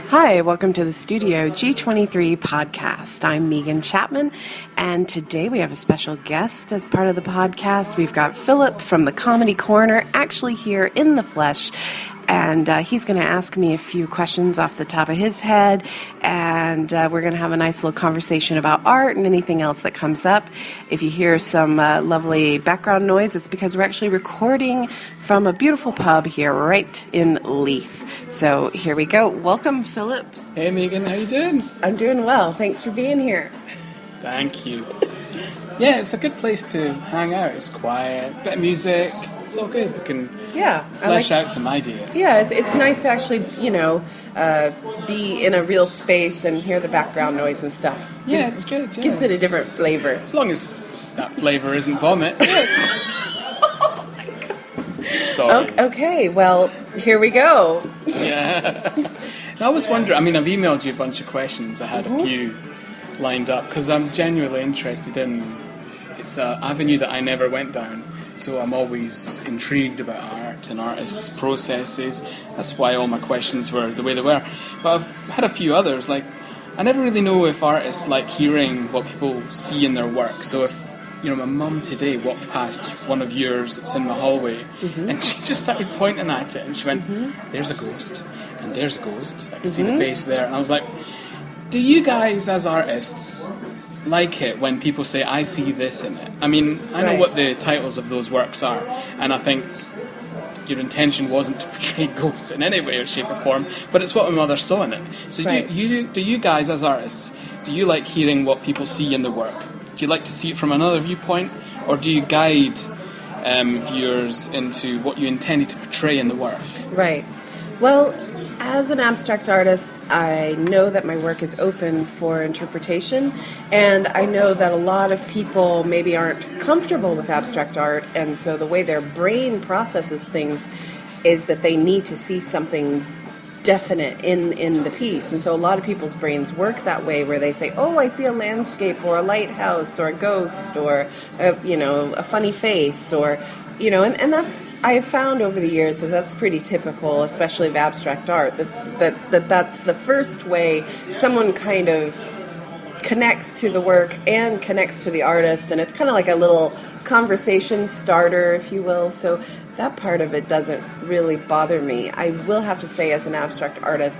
Hi, welcome to the Studio G23 podcast. I'm Megan Chapman, and today we have a special guest as part of the podcast. We've got Philip from the Comedy Corner, actually here in the flesh, and he's going to ask me a few questions off the top of his head, and we're going to have a nice little conversation about art and anything else that comes up. If you hear some lovely background noise, it's because we're actually recording from a beautiful pub here right in Leith. So here we go. Welcome, Philip. Hey, Megan. How you doing? I'm doing well. Thanks for being here. Thank you. Yeah, it's a good place to hang out. It's quiet, bit of music. It's all good. We can flesh out some ideas. Yeah, it's nice to actually, be in a real space and hear the background noise and stuff. Yeah, it's good. Yeah. Gives it a different flavor. As long as that flavor isn't vomit. Oh my God. Sorry. Okay, well, here we go. Yeah. I was wondering, I've emailed you a bunch of questions. I had a few lined up because I'm genuinely interested in, it's an avenue that I never went down. So I'm always intrigued about art and artists' processes. That's why all my questions were the way they were. But I've had a few others. Like, I never really know if artists like hearing what people see in their work. So if, my mum today walked past one of yours that's in my hallway, and she just started pointing at it, and she went, "There's a ghost, and there's a ghost. I can see the face there." And I was like, do you guys as artists like it when people say, "I see this in it"? I know what the titles of those works are, and I think your intention wasn't to portray ghosts in any way or shape or form, but it's what my mother saw in it. So do you guys as artists, do you like hearing what people see in the work? Do you like to see it from another viewpoint, or do you guide viewers into what you intended to portray in the work? Right. Well, as an abstract artist, I know that my work is open for interpretation, and I know that a lot of people maybe aren't comfortable with abstract art, and so the way their brain processes things is that they need to see something definite in the piece. And so a lot of people's brains work that way, where they say, "Oh, I see a landscape or a lighthouse or a ghost or a funny face," or and that's, I've found over the years that that's pretty typical, especially of abstract art. That's the first way someone kind of connects to the work and connects to the artist, and it's kind of like a little conversation starter, if you will. So that part of it doesn't really bother me. I will have to say, as an abstract artist,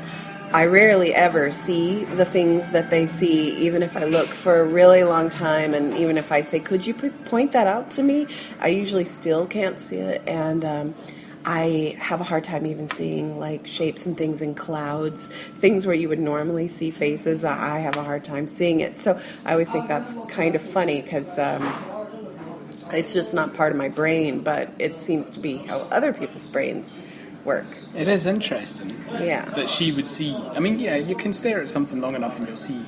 I rarely ever see the things that they see, even if I look for a really long time, and even if I say, "Could you point that out to me?" I usually still can't see it, and I have a hard time even seeing like shapes and things in clouds, things where you would normally see faces. I have a hard time seeing it. So I always think that's kind of funny, because it's just not part of my brain, but it seems to be how other people's brains work. It is interesting. Yeah. That she would see. You can stare at something long enough and you'll see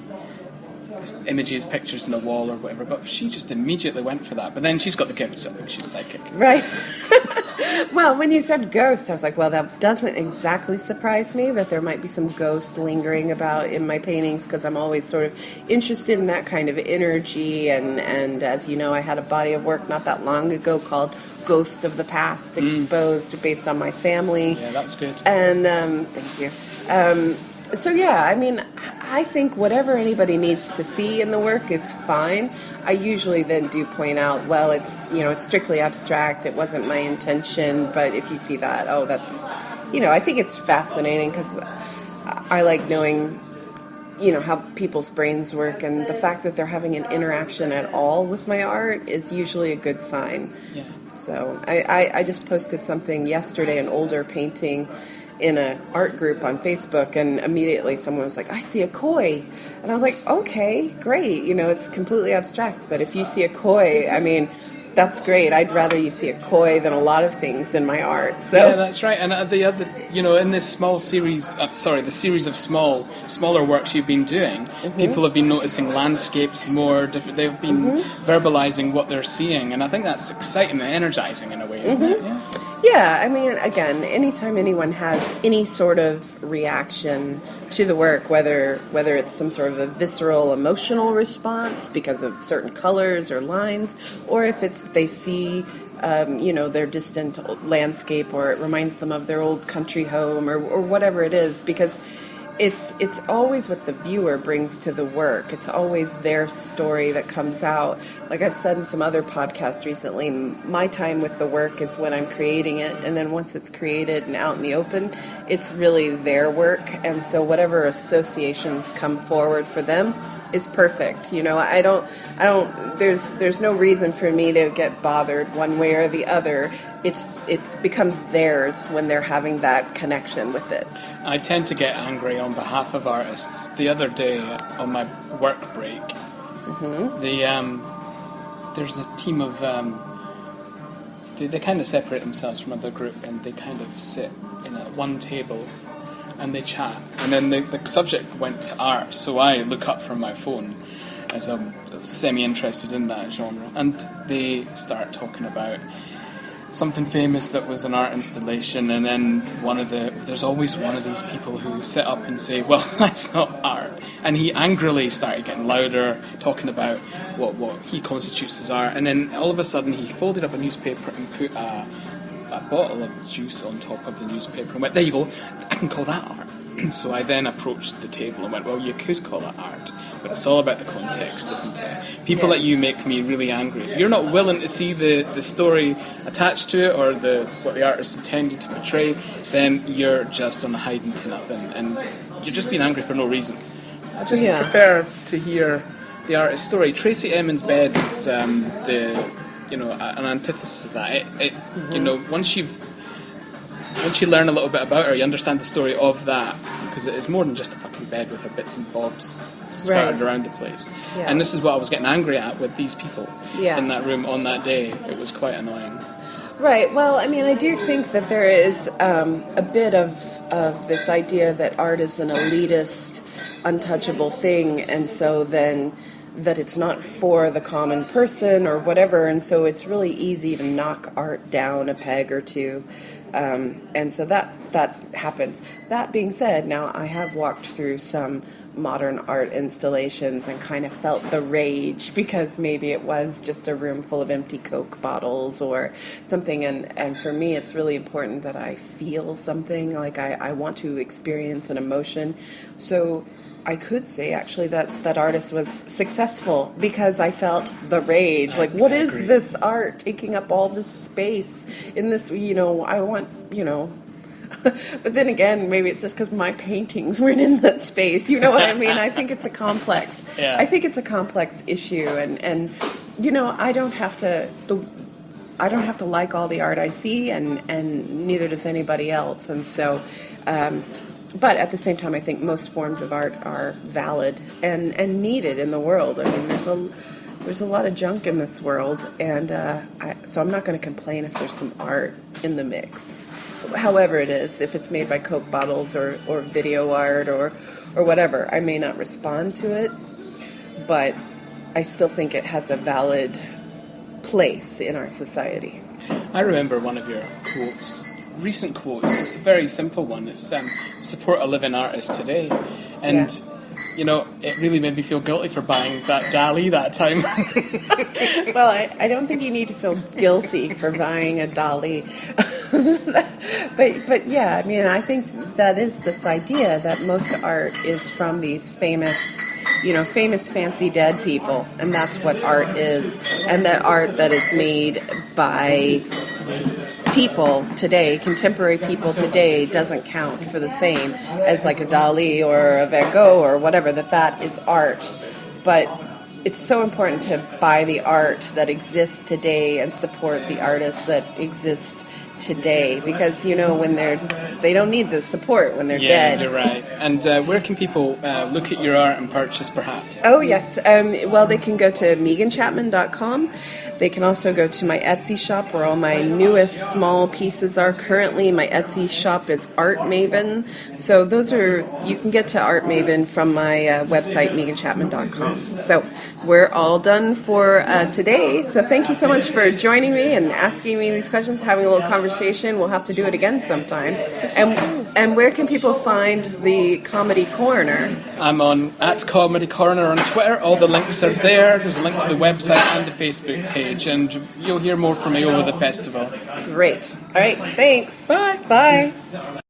images, pictures on a wall or whatever, but she just immediately went for that. But then she's got the gift, so I think she's psychic. Right. Well, when you said ghost, I was like, well, that doesn't exactly surprise me that there might be some ghosts lingering about in my paintings, because I'm always sort of interested in that kind of energy, and as you know, I had a body of work not that long ago called Ghost of the Past, Exposed, based on my family. Yeah, that's good. And thank you. So yeah, I think whatever anybody needs to see in the work is fine. I usually then do point out, well, it's strictly abstract. It wasn't my intention, but if you see that, that's, I think it's fascinating, because I like knowing, how people's brains work, and the fact that they're having an interaction at all with my art is usually a good sign. Yeah. So I just posted something yesterday, an older painting, in an art group on Facebook, and immediately someone was like, "I see a koi," and I was like, "Okay, great, it's completely abstract, but if you see a koi, that's great. I'd rather you see a koi than a lot of things in my art." So yeah, that's right. And the other, in this small series, the series of smaller works you've been doing, people have been noticing landscapes more different. They've been verbalizing what they're seeing, and I think that's exciting and energizing in a way, isn't it? Yeah. Yeah, again, anytime anyone has any sort of reaction to the work, whether it's some sort of a visceral emotional response because of certain colors or lines, or if it's they see their distant landscape, or it reminds them of their old country home, or whatever it is, because it's always what the viewer brings to the work. It's always their story that comes out. Like I've said in some other podcasts recently, my time with the work is when I'm creating it, and then once it's created and out in the open, it's really their work. And so whatever associations come forward for them is perfect. I don't there's no reason for me to get bothered one way or the other. It becomes theirs when they're having that connection with it. I tend to get angry on behalf of artists. The other day on my work break, there's a team of they kind of separate themselves from other group, and they kind of sit in at one table and they chat, and then the subject went to art, so I look up from my phone as I'm semi-interested in that genre, and they start talking about something famous that was an art installation, and then there's always one of these people who sit up and say, well, that's not art, and he angrily started getting louder, talking about what he constitutes as art, and then all of a sudden he folded up a newspaper and put a bottle of juice on top of the newspaper and went, there you go, I can call that art. So I then approached the table and went, well, you could call it art, but it's all about the context, isn't it? People like you make me really angry. If you're not willing to see the story attached to it, or what the artist intended to portray, then you're just on the hiding to nothing, and you're just being angry for no reason. I just prefer to hear the artist's story. Tracy Emin's Bed is an antithesis of that. Once you learn a little bit about her, you understand the story of that, because it is more than just a fucking bed with her bits and bobs scattered around the place. Yeah. And this is what I was getting angry at with these people in that room on that day. It was quite annoying. Right. Well, I mean, I do think that there is a bit of this idea that art is an elitist, untouchable thing, and so then that it's not for the common person or whatever, and so it's really easy to knock art down a peg or two. And so that happens. That being said, now I have walked through some modern art installations and kind of felt the rage, because maybe it was just a room full of empty Coke bottles or something, and for me it's really important that I feel something, like I want to experience an emotion. So I could say actually that artist was successful, because I felt the rage. Like, what is this art taking up all this space in this, I want, but then again, maybe it's just because my paintings weren't in that space. You know what I mean? I think it's a complex. Yeah. I think it's a complex issue, and I don't have to like all the art I see, and neither does anybody else, and so. But at the same time, I think most forms of art are valid and needed in the world. I mean, there's a lot of junk in this world, and so I'm not going to complain if there's some art in the mix. However it is, if it's made by Coke bottles or video art or whatever, I may not respond to it, but I still think it has a valid place in our society. I remember one of your recent quotes. It's a very simple one. It's support a living artist today, and it really made me feel guilty for buying that Dali that time. Well, I don't think you need to feel guilty for buying a Dali, but yeah, I mean, I think that is this idea that most art is from these famous fancy dead people, and that's what art is, and that art that is made by people today, contemporary people today, doesn't count for the same as like a Dali or a Van Gogh or whatever, that is art. But it's so important to buy the art that exists today and support the artists that exist today, because when they don't need the support when they're dead. Yeah, you're right. And where can people look at your art and purchase, perhaps? Oh yes, well, they can go to meganchapman.com. They can also go to my Etsy shop, where all my newest small pieces are currently. My Etsy shop is Art Maven. So you can get to Art Maven from my website, meganchapman.com. So we're all done for today. So thank you so much for joining me and asking me these questions, having a little conversation. We'll have to do it again sometime. And where can people find the Comedy Corner? I'm on @ComedyCorner on Twitter. All the links are there. There's a link to the website and the Facebook page, and you'll hear more from me over the festival. Great. All right. Thanks. Bye. Bye.